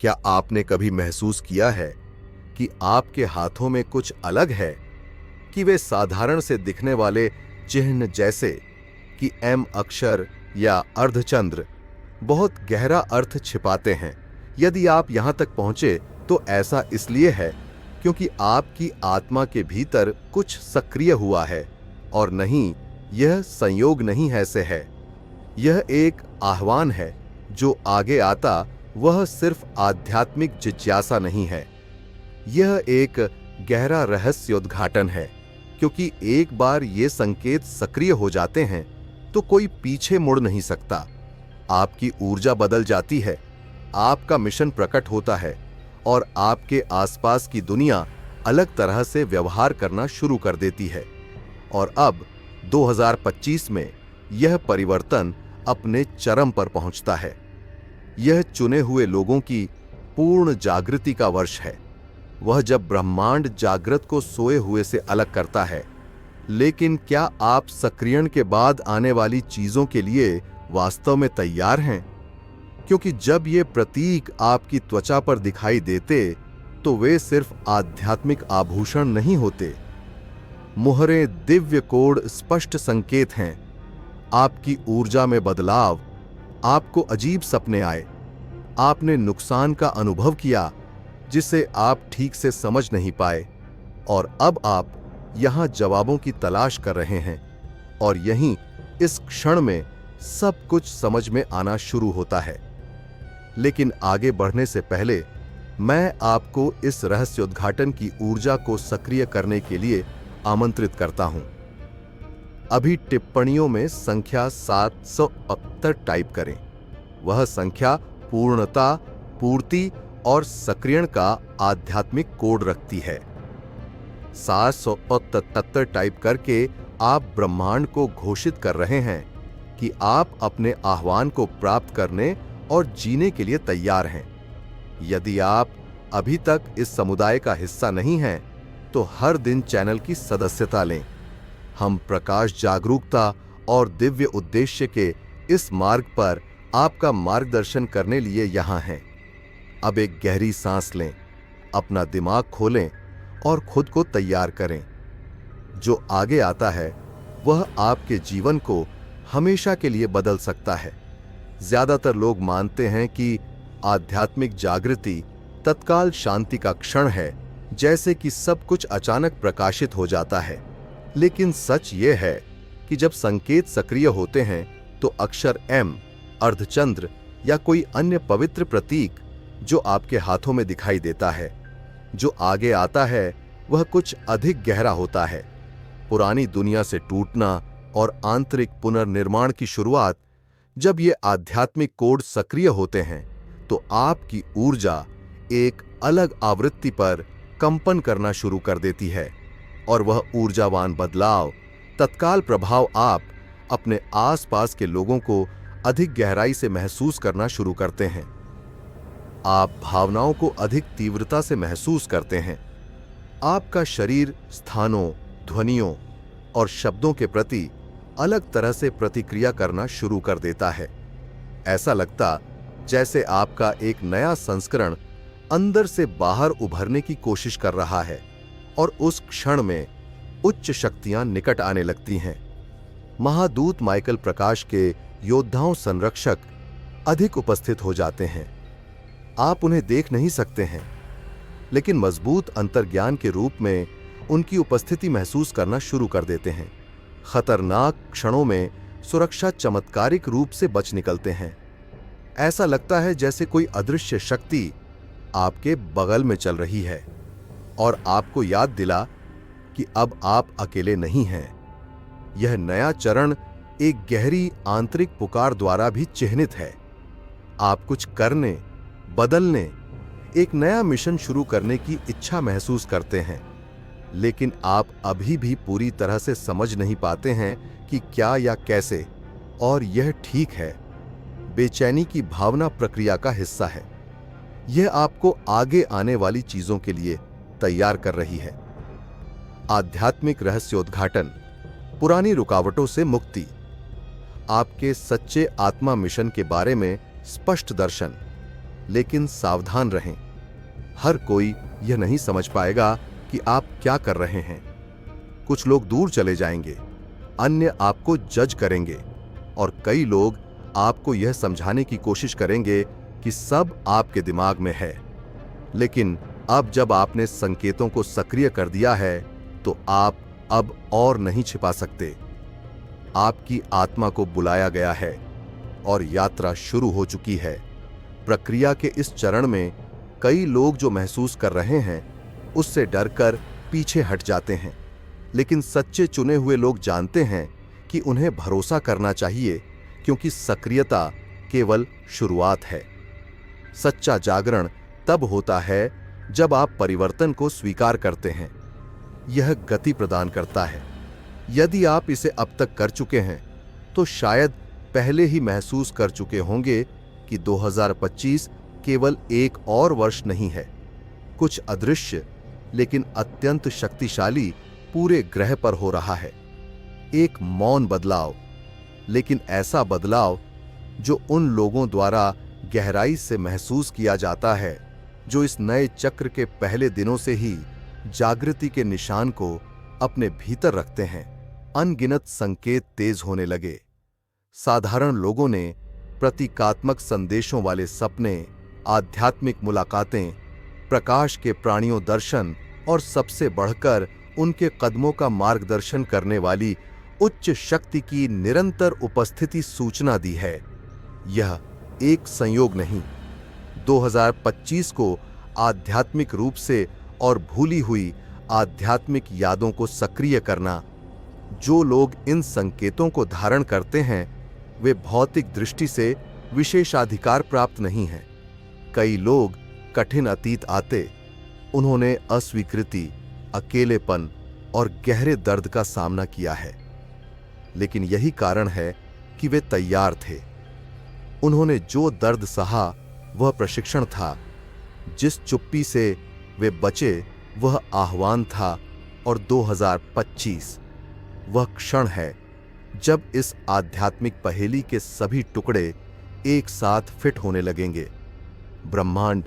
क्या आपने कभी महसूस किया है कि आपके हाथों में कुछ अलग है, कि वे साधारण से दिखने वाले चिन्ह जैसे कि एम अक्षर या अर्धचंद्र बहुत गहरा अर्थ छिपाते हैं? यदि आप यहां तक पहुंचे तो ऐसा इसलिए है क्योंकि आपकी आत्मा के भीतर कुछ सक्रिय हुआ है, और नहीं, यह संयोग नहीं है से है। यह एक आह्वान है। जो आगे आता वह सिर्फ आध्यात्मिक जिज्ञासा नहीं है, यह एक गहरा रहस्योद्घाटन है, क्योंकि एक बार ये संकेत सक्रिय हो जाते हैं तो कोई पीछे मुड़ नहीं सकता। आपकी ऊर्जा बदल जाती है, आपका मिशन प्रकट होता है और आपके आसपास की दुनिया अलग तरह से व्यवहार करना शुरू कर देती है। और अब 2025 में यह परिवर्तन अपने चरम पर पहुंचता है। यह चुने हुए लोगों की पूर्ण जागृति का वर्ष है। वह जब ब्रह्मांड जागृत को सोए हुए से अलग करता है। लेकिन क्या आप सक्रियण के बाद आने वाली चीजों के लिए वास्तव में तैयार हैं? क्योंकि जब ये प्रतीक आपकी त्वचा पर दिखाई देते तो वे सिर्फ आध्यात्मिक आभूषण नहीं होते। मुहरें दिव्य कोड स्पष्ट संकेत हैं। आपकी ऊर्जा में बदलाव, आपको अजीब सपने आए, आपने नुकसान का अनुभव किया जिसे आप ठीक से समझ नहीं पाए, और अब आप यहां जवाबों की तलाश कर रहे हैं। और यहीं इस क्षण में सब कुछ समझ में आना शुरू होता है। लेकिन आगे बढ़ने से पहले मैं आपको इस रहस्योद्घाटन की ऊर्जा को सक्रिय करने के लिए आमंत्रित करता हूं। अभी टिप्पणियों में संख्या 778 टाइप करें। वह संख्या पूर्णता, पूर्ति और सक्रियण का आध्यात्मिक कोड रखती है। 777 टाइप करके आप ब्रह्मांड को घोषित कर रहे हैं कि आप अपने आह्वान को प्राप्त करने और जीने के लिए तैयार हैं। यदि आप अभी तक इस समुदाय का हिस्सा नहीं हैं, तो हर दिन चैनल की सदस्यता लें। हम प्रकाश, जागरूकता और दिव्य उद्देश्य के इस मार्ग पर आपका मार्गदर्शन करने लिए यहां हैं। अब एक गहरी सांस लें, अपना दिमाग खोलें और खुद को तैयार करें। जो आगे आता है वह आपके जीवन को हमेशा के लिए बदल सकता है। ज्यादातर लोग मानते हैं कि आध्यात्मिक जागृति तत्काल शांति का क्षण है, जैसे कि सब कुछ अचानक प्रकाशित हो जाता है। लेकिन सच यह है कि जब संकेत सक्रिय होते हैं तो अक्षर एम, अर्धचंद्र या कोई अन्य पवित्र प्रतीक जो आपके हाथों में दिखाई देता है, जो आगे आता है वह कुछ अधिक गहरा होता है। पुरानी दुनिया से टूटना और आंतरिक पुनर्निर्माण की शुरुआत। जब ये आध्यात्मिक कोड सक्रिय होते हैं तो आपकी ऊर्जा एक अलग आवृत्ति पर कंपन करना शुरू कर देती है, और वह ऊर्जावान बदलाव, तत्काल प्रभाव आप अपने आसपास के लोगों को अधिक गहराई से महसूस करना शुरू करते हैं। आप भावनाओं को अधिक तीव्रता से महसूस करते हैं। आपका शरीर स्थानों, ध्वनियों और शब्दों के प्रति अलग तरह से प्रतिक्रिया करना शुरू कर देता है। ऐसा लगता जैसे आपका एक नया संस्करण अंदर से बाहर उभरने की कोशिश कर रहा है, और उस क्षण में उच्च शक्तियां निकट आने लगती हैं। महादूत माइकल प्रकाश के योद्धाओं संरक्षक अधिक उपस्थित हो जाते हैं। आप उन्हें देख नहीं सकते हैं, लेकिन मजबूत अंतर्ज्ञान के रूप में उनकी उपस्थिति महसूस करना शुरू कर देते हैं। खतरनाक क्षणों में सुरक्षा चमत्कारिक रूप से बच निकलते हैं। ऐसा लगता है जैसे कोई अदृश्य शक्ति आपके बगल में चल रही है और आपको याद दिला कि अब आप अकेले नहीं हैं। यह नया चरण एक गहरी आंतरिक पुकार द्वारा भी चिह्नित है। आप कुछ करने, बदलने, एक नया मिशन शुरू करने की इच्छा महसूस करते हैं, लेकिन आप अभी भी पूरी तरह से समझ नहीं पाते हैं कि क्या या कैसे, और यह ठीक है। बेचैनी की भावना प्रक्रिया का हिस्सा है। यह आपको आगे आने वाली चीजों के लिए तैयार कर रही है। आध्यात्मिक रहस्योद्घाटन, पुरानी रुकावटों से मुक्ति, आपके सच्चे आत्मा मिशन के बारे में स्पष्ट दर्शन, लेकिन सावधान रहें। हर कोई यह नहीं समझ पाएगा कि आप क्या कर रहे हैं। कुछ लोग दूर चले जाएंगे, अन्य आपको जज करेंगे और कई लोग आपको यह समझाने की कोशिश करेंगे कि सब आपके दिमाग में है। लेकिन अब जब आपने संकेतों को सक्रिय कर दिया है तो आप अब और नहीं छिपा सकते। आपकी आत्मा को बुलाया गया है और यात्रा शुरू हो चुकी है। प्रक्रिया के इस चरण में कई लोग जो महसूस कर रहे हैं उससे डरकर पीछे हट जाते हैं, लेकिन सच्चे चुने हुए लोग जानते हैं कि उन्हें भरोसा करना चाहिए, क्योंकि सक्रियता केवल शुरुआत है। सच्चा जागरण तब होता है जब आप परिवर्तन को स्वीकार करते हैं। यह गति प्रदान करता है। यदि आप इसे अब तक कर चुके हैं तो शायद पहले ही महसूस कर चुके होंगे कि 2025 केवल एक और वर्ष नहीं है। कुछ अदृश्य लेकिन अत्यंत शक्तिशाली पूरे ग्रह पर हो रहा है। एक मौन बदलाव, लेकिन ऐसा बदलाव जो उन लोगों द्वारा गहराई से महसूस किया जाता है जो इस नए चक्र के पहले दिनों से ही जागृति के निशान को अपने भीतर रखते हैं। अनगिनत संकेत तेज होने लगे। साधारण लोगों ने प्रतीकात्मक संदेशों वाले सपने, आध्यात्मिक मुलाकातें, प्रकाश के प्राणियों दर्शन और सबसे बढ़कर उनके कदमों का मार्गदर्शन करने वाली उच्च शक्ति की निरंतर उपस्थिति सूचना दी है। यह एक संयोग नहीं, 2025 को आध्यात्मिक रूप से और भूली हुई आध्यात्मिक यादों को सक्रिय करना। जो लोग इन संकेतों को धारण करते हैं वे भौतिक दृष्टि से विशेषाधिकार प्राप्त नहीं हैं। कई लोग कठिन अतीत आते, उन्होंने अस्वीकृति, अकेलेपन और गहरे दर्द का सामना किया है, लेकिन यही कारण है कि वे तैयार थे। उन्होंने जो दर्द सहा वह प्रशिक्षण था, जिस चुप्पी से वे बचे वह आह्वान था, और 2025 वह क्षण है जब इस आध्यात्मिक पहेली के सभी टुकड़े एक साथ फिट होने लगेंगे। ब्रह्मांड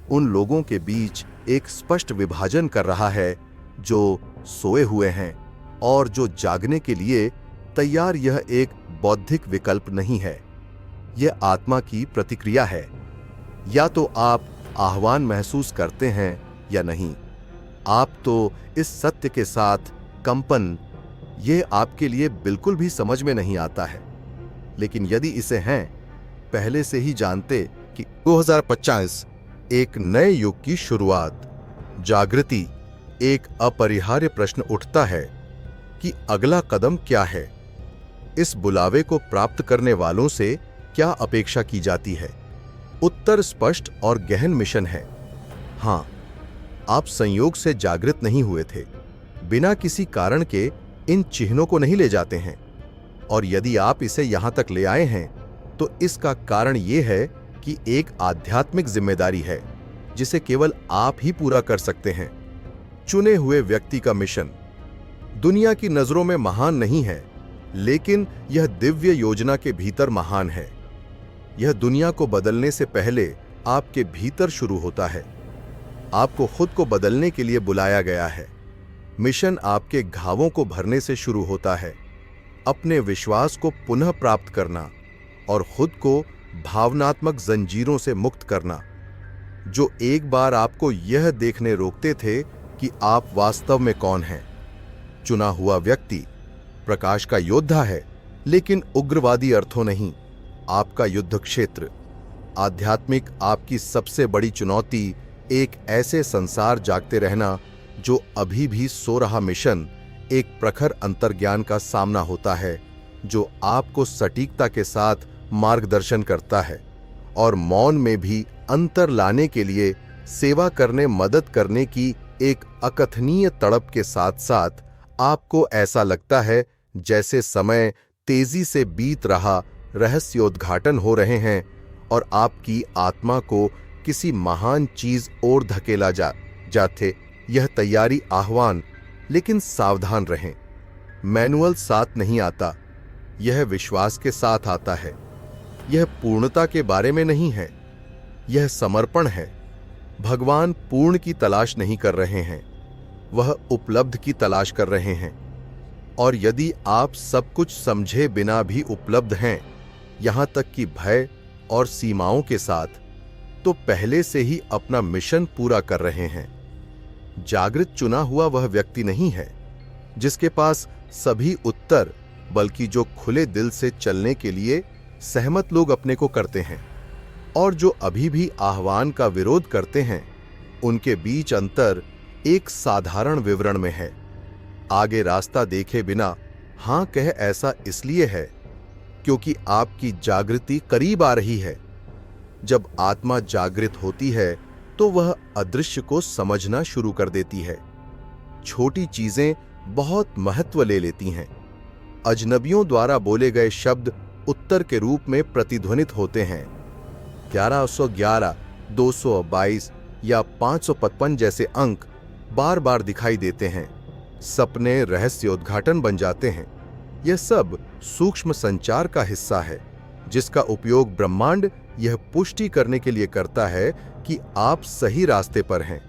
उन लोगों के बीच एक स्पष्ट विभाजन कर रहा है जो सोए हुए हैं और जो जागने के लिए तैयार। यह एक बौद्धिक विकल्प नहीं है, यह आत्मा की प्रतिक्रिया है। या तो आप आह्वान महसूस करते हैं या नहीं। आप तो इस सत्य के साथ कंपन, यह आपके लिए बिल्कुल भी समझ में नहीं आता है, लेकिन यदि इसे हैं पहले से ही जानते कि 2050 एक नए युग की शुरुआत, जागृति, एक अपरिहार्य प्रश्न उठता है कि अगला कदम क्या है। इस बुलावे को प्राप्त करने वालों से क्या अपेक्षा की जाती है? उत्तर स्पष्ट और गहन मिशन है। हां, आप संयोग से जागृत नहीं हुए थे, बिना किसी कारण के इन चिन्हों को नहीं ले जाते हैं। और यदि आप इसे यहां तक ले आए हैं तो इसका कारण यह है कि एक आध्यात्मिक जिम्मेदारी है जिसे केवल आप ही पूरा कर सकते हैं। चुने हुए व्यक्ति का मिशन दुनिया की नजरों में महान नहीं है, लेकिन यह दिव्य योजना के भीतर महान है। यह दुनिया को बदलने से पहले आपके भीतर शुरू होता है। आपको खुद को बदलने के लिए बुलाया गया है। मिशन आपके घावों को भरने से शुरू होता है, अपने विश्वास को पुनः प्राप्त करना और खुद को भावनात्मक जंजीरों से मुक्त करना, जो एक बार आपको यह देखने रोकते थे कि आप वास्तव में कौन हैं। चुना हुआ व्यक्ति प्रकाश का योद्धा है, लेकिन उग्रवादी अर्थों नहीं। आपका युद्ध क्षेत्र आध्यात्मिक आपकी सबसे बड़ी चुनौती एक ऐसे संसार जागते रहना जो अभी भी सो रहा मिशन एक प्रखर अंतर्ज्ञान का सामना होता है, जो आपको सटीकता के साथ मार्गदर्शन करता है और मौन में भी अंतर लाने के लिए सेवा करने मदद करने की एक अकथनीय तड़प के साथ साथ आपको ऐसा लगता है जैसे समय तेजी से बीत रहा, रहस्योद्घाटन हो रहे हैं और आपकी आत्मा को किसी महान चीज और धकेला जाते। यह तैयारी आह्वान, लेकिन सावधान रहें। मैनुअल साथ नहीं आता, यह विश्वास के साथ आता है। यह पूर्णता के बारे में नहीं है, यह समर्पण है। भगवान पूर्ण की तलाश नहीं कर रहे हैं, वह उपलब्ध की तलाश कर रहे हैं। और यदि आप सब कुछ समझे बिना भी उपलब्ध हैं, यहां तक कि भय और सीमाओं के साथ, तो पहले से ही अपना मिशन पूरा कर रहे हैं। जागृत चुना हुआ वह व्यक्ति नहीं है जिसके पास सभी उत्तर, बल्कि जो खुले दिल से चलने के लिए सहमत लोग अपने को करते हैं और जो अभी भी आह्वान का विरोध करते हैं, उनके बीच अंतर एक साधारण विवरण में है। आगे रास्ता देखे बिना हां कह ऐसा इसलिए है क्योंकि आपकी जागृति करीब आ रही है। जब आत्मा जागृत होती है तो वह अदृश्य को समझना शुरू कर देती है। छोटी चीजें बहुत महत्व ले लेती हैं। अजनबियों द्वारा बोले गए शब्द उत्तर के रूप में प्रतिध्वनित होते हैं। 1111, 222 या 555 जैसे अंक बार बार दिखाई देते हैं। सपने रहस्योद्घाटन बन जाते हैं। यह सब सूक्ष्म संचार का हिस्सा है जिसका उपयोग ब्रह्मांड यह पुष्टि करने के लिए करता है कि आप सही रास्ते पर हैं।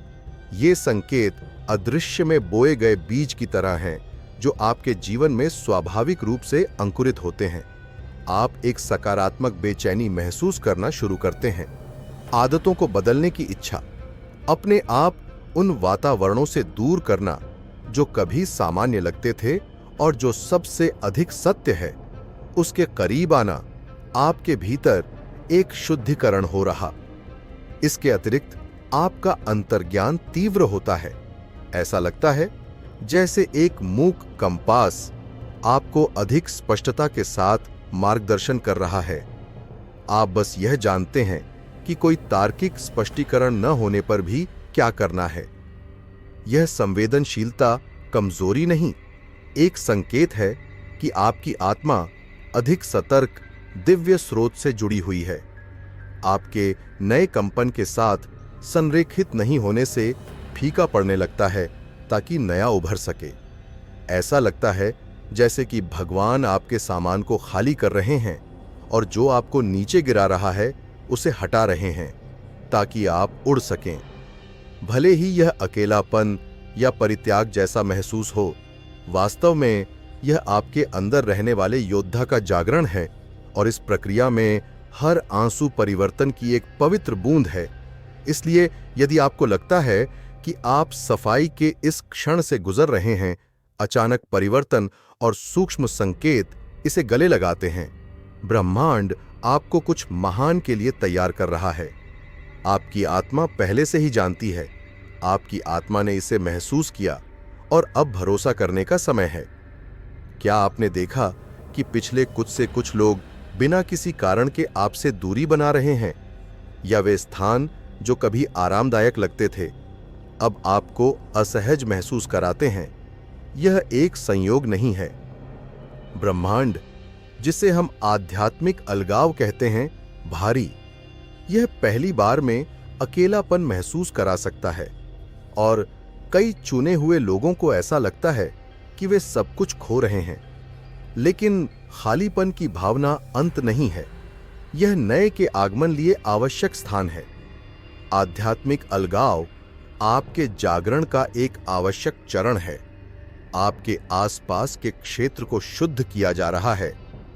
ये संकेत अदृश्य में बोए गए बीज की तरह हैं जो आपके जीवन में स्वाभाविक रूप से अंकुरित होते हैं। आप एक सकारात्मक बेचैनी महसूस करना शुरू करते हैं, आदतों को बदलने की इच्छा, अपने आप उन वातावरणों से दूर करना जो कभी सामान्य लगते थे और जो सबसे अधिक सत्य है, उसके करीब आना। आपके भीतर एक शुद्धिकरण हो रहा। इसके अतिरिक्त आपका अंतर्ज्ञान तीव्र होता है। ऐसा लगता है जैसे एक मूक कंपास आपको अधिक स्पष्टता के साथ मार्गदर्शन कर रहा है। आप बस यह जानते हैं कि कोई तार्किक स्पष्टीकरण न होने पर भी क्या करना है। यह संवेदनशीलता कमजोरी नहीं, एक संकेत है कि आपकी आत्मा अधिक सतर्क दिव्य स्रोत से जुड़ी हुई है। आपके नए कंपन के साथ संरेखित नहीं होने से फीका पड़ने लगता है ताकि नया उभर सके। ऐसा लगता है जैसे कि भगवान आपके सामान को खाली कर रहे हैं और जो आपको नीचे गिरा रहा है उसे हटा रहे हैं ताकि आप उड़ सकें। भले ही यह अकेलापन या परित्याग जैसा महसूस हो, वास्तव में यह आपके अंदर रहने वाले योद्धा का जागरण है और इस प्रक्रिया में हर आंसू परिवर्तन की एक पवित्र बूंद है। इसलिए यदि आपको लगता है कि आप सफाई के इस क्षण से गुजर रहे हैं, अचानक परिवर्तन और सूक्ष्म संकेत इसे गले लगाते हैं। ब्रह्मांड आपको कुछ महान के लिए तैयार कर रहा है। आपकी आत्मा पहले से ही जानती है। आपकी आत्मा ने इसे महसूस किया और अब भरोसा करने का समय है। क्या आपने देखा कि पिछले कुछ से कुछ लोग बिना किसी कारण के आपसे दूरी बना रहे हैं, या वे स्थान जो कभी आरामदायक लगते थे अब आपको असहज महसूस कराते हैं? यह एक संयोग नहीं है। ब्रह्मांड, जिसे हम आध्यात्मिक अलगाव कहते हैं, भारी, यह पहली बार में अकेलापन महसूस करा सकता है और कई चुने हुए लोगों को ऐसा लगता है कि वे सब कुछ खो रहे हैं। लेकिन खालीपन की भावना अंत नहीं है, यह नए के आगमन लिए आवश्यक स्थान है। आध्यात्मिक अलगाव आपके जागरण का एक आवश्यक चरण है। आपके आसपास के क्षेत्र को शुद्ध किया जा रहा है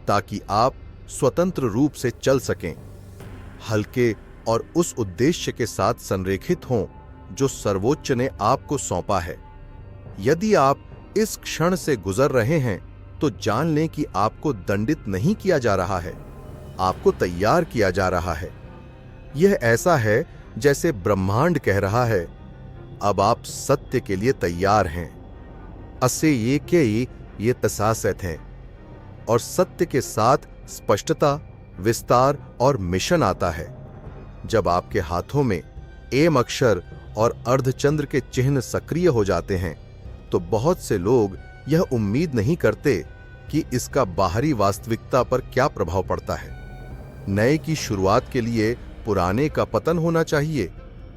ताकि आप स्वतंत्र रूप से चल सकें, हल्के और उस उद्देश्य के साथ संरेखित हों जो सर्वोच्च ने आपको सौंपा है। यदि आप इस क्षण से गुजर रहे हैं तो जान लें कि आपको दंडित नहीं किया जा रहा है, आपको तैयार किया जा रहा है। यह ऐसा है जैसे ब्रह्मांड कह रहा है, अब आप सत्य के लिए तैयार हैं। असे ये के ये तसासत हैं। और सत्य के साथ स्पष्टता, विस्तार और मिशन आता है। जब आपके हाथों में एम अक्षर और अर्धचंद्र के चिन्ह सक्रिय हो जाते हैं तो बहुत से लोग यह उम्मीद नहीं करते कि इसका बाहरी वास्तविकता पर क्या प्रभाव पड़ता है। नए की शुरुआत के लिए पुराने का पतन होना चाहिए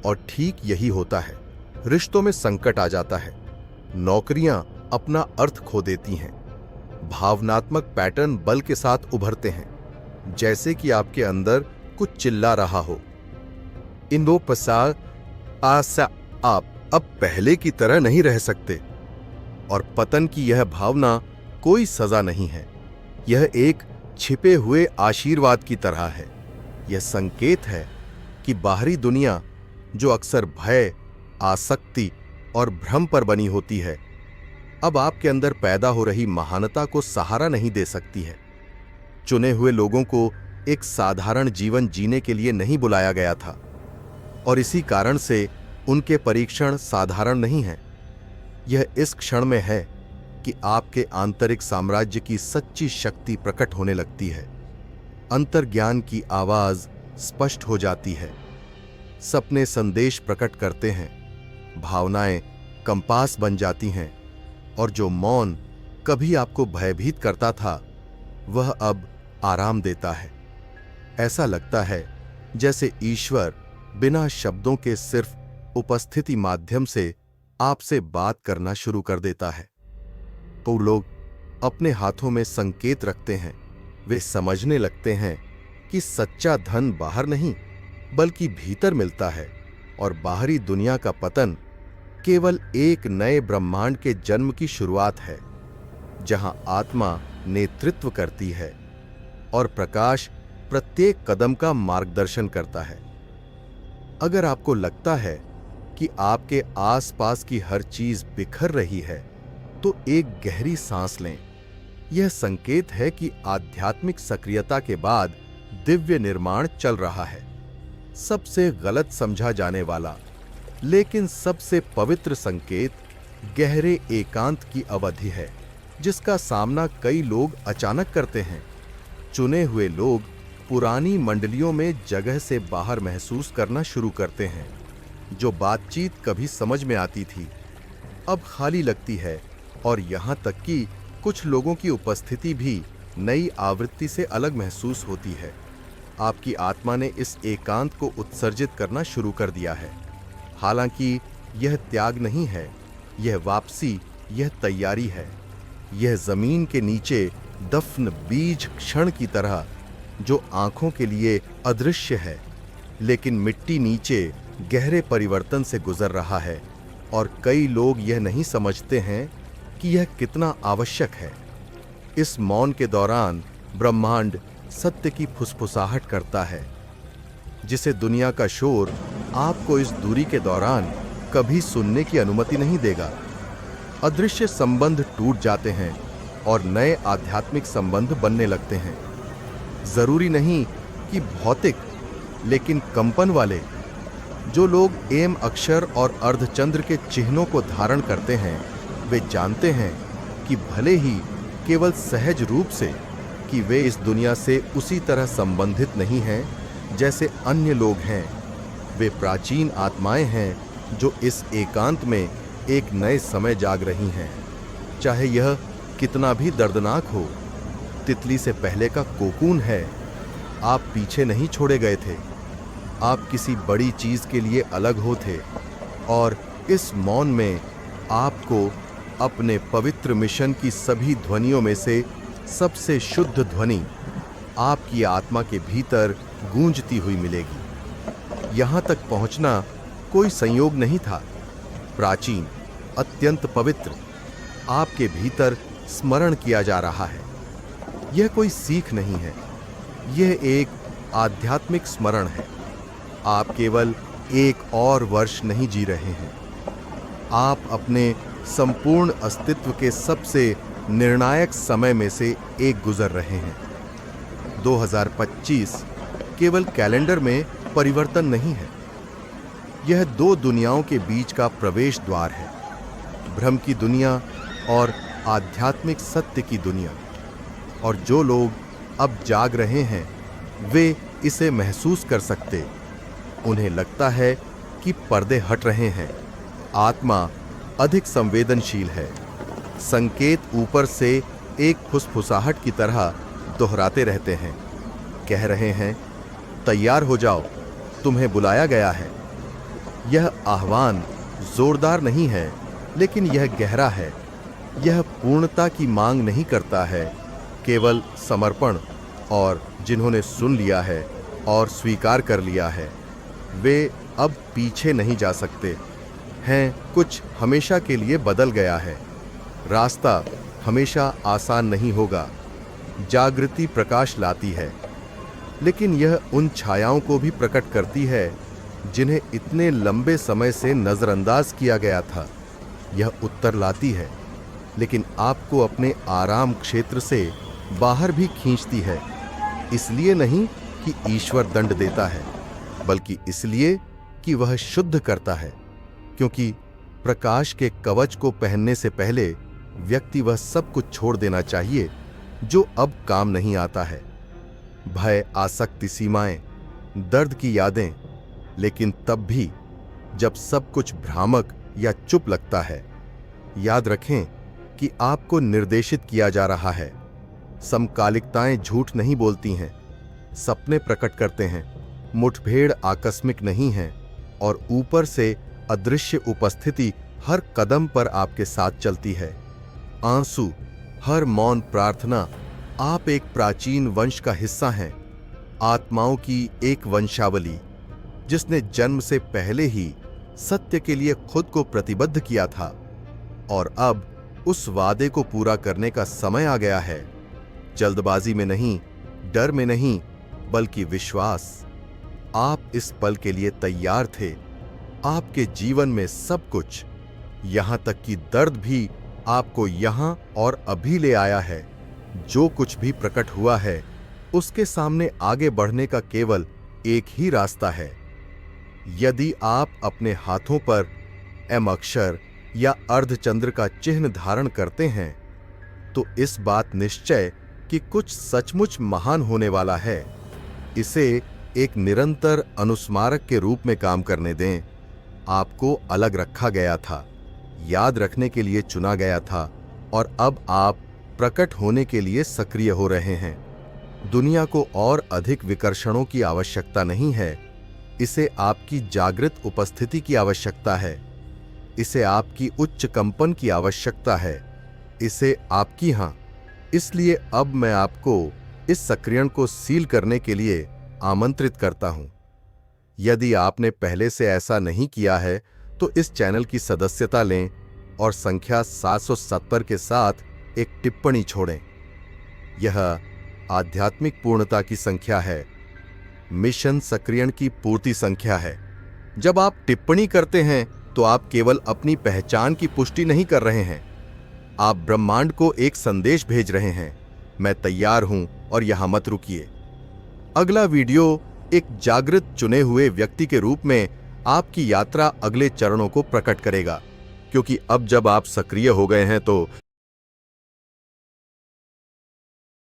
और ठीक यही होता है। रिश्तों में संकट आ जाता है, नौकरियां अपना अर्थ खो देती हैं, भावनात्मक पैटर्न बल के साथ उभरते हैं, जैसे कि आपके अंदर कुछ चिल्ला रहा हो। इन वो पसा आसा आप अब पहले की तरह नहीं रह सकते। और पतन की यह भावना कोई सजा नहीं है, यह एक छिपे हुए आशीर्वाद की तरह है। यह संकेत है कि बाहरी दुनिया, जो अक्सर भय, आसक्ति और भ्रम पर बनी होती है, अब आपके अंदर पैदा हो रही महानता को सहारा नहीं दे सकती है। चुने हुए लोगों को एक साधारण जीवन जीने के लिए नहीं बुलाया गया था, और इसी कारण से उनके परीक्षण साधारण नहीं हैं। यह इस क्षण में है कि आपके आंतरिक साम्राज्य की सच्ची शक्ति प्रकट होने लगती है। अंतर्ज्ञान की आवाज स्पष्ट हो जाती है, सपने संदेश प्रकट करते हैं, भावनाएं कंपास बन जाती हैं, और जो मौन कभी आपको भयभीत करता था, वह अब आराम देता है। ऐसा लगता है जैसे ईश्वर बिना शब्दों के सिर्फ उपस्थिति माध्यम से आपसे बात करना शुरू कर देता है। तो लोग अपने हाथों में संकेत रखते हैं, वे समझने लगते हैं कि सच्चा धन बाहर नहीं बल्कि भीतर मिलता है, और बाहरी दुनिया का पतन केवल एक नए ब्रह्मांड के जन्म की शुरुआत है, जहां आत्मा नेतृत्व करती है और प्रकाश प्रत्येक कदम का मार्गदर्शन करता है। अगर आपको लगता है कि आपके आसपास की हर चीज बिखर रही है, तो एक गहरी सांस लें। यह संकेत है कि आध्यात्मिक सक्रियता के बाद दिव्य निर्माण चल रहा है। सबसे गलत समझा जाने वाला लेकिन सबसे पवित्र संकेत गहरे एकांत की अवधि है, जिसका सामना कई लोग अचानक करते हैं। चुने हुए लोग पुरानी मंडलियों में जगह से बाहर महसूस करना शुरू करते हैं। जो बातचीत कभी समझ में आती थी, अब खाली लगती है, और यहां तक कि कुछ लोगों की उपस्थिति भी नई आवृत्ति से अलग महसूस होती है। आपकी आत्मा ने इस एकांत को उत्सर्जित करना शुरू कर दिया है। हालांकि यह त्याग नहीं है, यह वापसी, यह तैयारी है। यह जमीन के नीचे दफन बीज क्षण की तरह, जो आंखों के लिए अदृश्य है, लेकिन मिट्टी नीचे गहरे परिवर्तन से गुजर रहा है, और कई लोग यह नहीं समझते हैं कि यह कितना आवश्यक है। इस मौन के दौरान ब्रह्मांड सत्य की फुसफुसाहट करता है, जिसे दुनिया का शोर आपको इस दूरी के दौरान कभी सुनने की अनुमति नहीं देगा। अदृश्य संबंध टूट जाते हैं और नए आध्यात्मिक संबंध बनने लगते हैं। जरूरी नहीं कि भौतिक, लेकिन कंपन वाले। जो लोग एम अक्षर और अर्धचंद्र के चिन्हों को धारण करते हैं, वे जानते हैं कि भले ही केवल सहज रूप से कि वे इस दुनिया से उसी तरह संबंधित नहीं हैं जैसे अन्य लोग हैं, वे प्राचीन आत्माएं हैं जो इस एकांत में एक नए समय जाग रही हैं। चाहे यह कितना भी दर्दनाक हो, तितली से पहले का कोकून है। आप पीछे नहीं छोड़े गए थे, आप किसी बड़ी चीज के लिए अलग हो थे, और इस मौन में आपको अपने पवित्र मिशन की सभी ध्वनियों में से सबसे शुद्ध ध्वनि आपकी आत्मा के भीतर गूंजती हुई मिलेगी। यहां तक पहुंचना कोई संयोग नहीं था। प्राचीन, अत्यंत पवित्र, आपके भीतर स्मरण किया जा रहा है। यह कोई सीख नहीं है, यह एक आध्यात्मिक स्मरण है। आप केवल एक और वर्ष नहीं जी रहे हैं, आप अपने संपूर्ण अस्तित्व के सबसे निर्णायक समय में से एक गुजर रहे हैं। 2025 केवल कैलेंडर में परिवर्तन नहीं है, यह दो दुनियाओं के बीच का प्रवेश द्वार है, भ्रम की दुनिया और आध्यात्मिक सत्य की दुनिया। और जो लोग अब जाग रहे हैं, वे इसे महसूस कर सकते। उन्हें लगता है कि पर्दे हट रहे हैं, आत्मा अधिक संवेदनशील है। संकेत ऊपर से एक फुसफुसाहट की तरह दोहराते रहते हैं, कह रहे हैं, तैयार हो जाओ, तुम्हें बुलाया गया है। यह आह्वान जोरदार नहीं है, लेकिन यह गहरा है। यह पूर्णता की मांग नहीं करता है, केवल समर्पण। और जिन्होंने सुन लिया है और स्वीकार कर लिया है, वे अब पीछे नहीं जा सकते हैं। कुछ हमेशा के लिए बदल गया है। रास्ता हमेशा आसान नहीं होगा। जागृति प्रकाश लाती है, लेकिन यह उन छायाओं को भी प्रकट करती है जिन्हें इतने लंबे समय से नजरअंदाज किया गया था। यह उत्तर लाती है, लेकिन आपको अपने आराम क्षेत्र से बाहर भी खींचती है। इसलिए नहीं कि ईश्वर दंड देता है, बल्कि इसलिए कि वह शुद्ध करता है। क्योंकि प्रकाश के कवच को पहनने से पहले व्यक्ति वह सब कुछ छोड़ देना चाहिए जो अब काम नहीं आता है। भय, आसक्ति, सीमाएं, दर्द की यादें। लेकिन तब भी जब सब कुछ भ्रामक या चुप लगता है, याद रखें कि आपको निर्देशित किया जा रहा है। समकालिकताएं झूठ नहीं बोलती हैं, सपने प्रकट करते हैं। मुठभेड़ आकस्मिक नहीं है, और ऊपर से अदृश्य उपस्थिति हर कदम पर आपके साथ चलती है। आंसू, हर मौन प्रार्थना, आप एक प्राचीन वंश का हिस्सा हैं। आत्माओं की एक वंशावली जिसने जन्म से पहले ही सत्य के लिए खुद को प्रतिबद्ध किया था, और अब उस वादे को पूरा करने का समय आ गया है। जल्दबाजी में नहीं, डर में नहीं, बल्कि विश्वास। आप इस पल के लिए तैयार थे। आपके जीवन में सब कुछ, यहां तक कि दर्द भी आपको यहां और अभी ले आया है। जो कुछ भी प्रकट हुआ है, उसके सामने आगे बढ़ने का केवल एक ही रास्ता है। यदि आप अपने हाथों पर एम अक्षर या अर्धचंद्र का चिन्ह धारण करते हैं, तो इस बात निश्चय कि कुछ सचमुच महान होने वाला है। इसे एक निरंतर अनुस्मारक के रूप में काम करने दें। आपको अलग रखा गया था, याद रखने के लिए चुना गया था, और अब आप प्रकट होने के लिए सक्रिय हो रहे हैं। दुनिया को और अधिक विकर्षणों की आवश्यकता नहीं है। इसे आपकी जागृत उपस्थिति की आवश्यकता है। इसे आपकी उच्च कंपन की आवश्यकता है। इसे आपकी हां। इसलिए अब मैं आपको इस सक्रियण को सील करने के लिए आमंत्रित करता हूं। यदि आपने पहले से ऐसा नहीं किया है, तो इस चैनल की सदस्यता लें और संख्या 770 के साथ एक टिप्पणी छोड़ें। यह आध्यात्मिक पूर्णता की संख्या है, मिशन सक्रियण की पूर्ति संख्या है। जब आप टिप्पणी करते हैं, तो आप केवल अपनी पहचान की पुष्टि नहीं कर रहे हैं, आप ब्रह्मांड को एक संदेश भेज रहे हैं, मैं तैयार हूं और यहां मत रुकिए। अगला वीडियो एक जागृत चुने हुए व्यक्ति के रूप में आपकी यात्रा अगले चरणों को प्रकट करेगा, क्योंकि अब जब आप सक्रिय हो गए हैं तो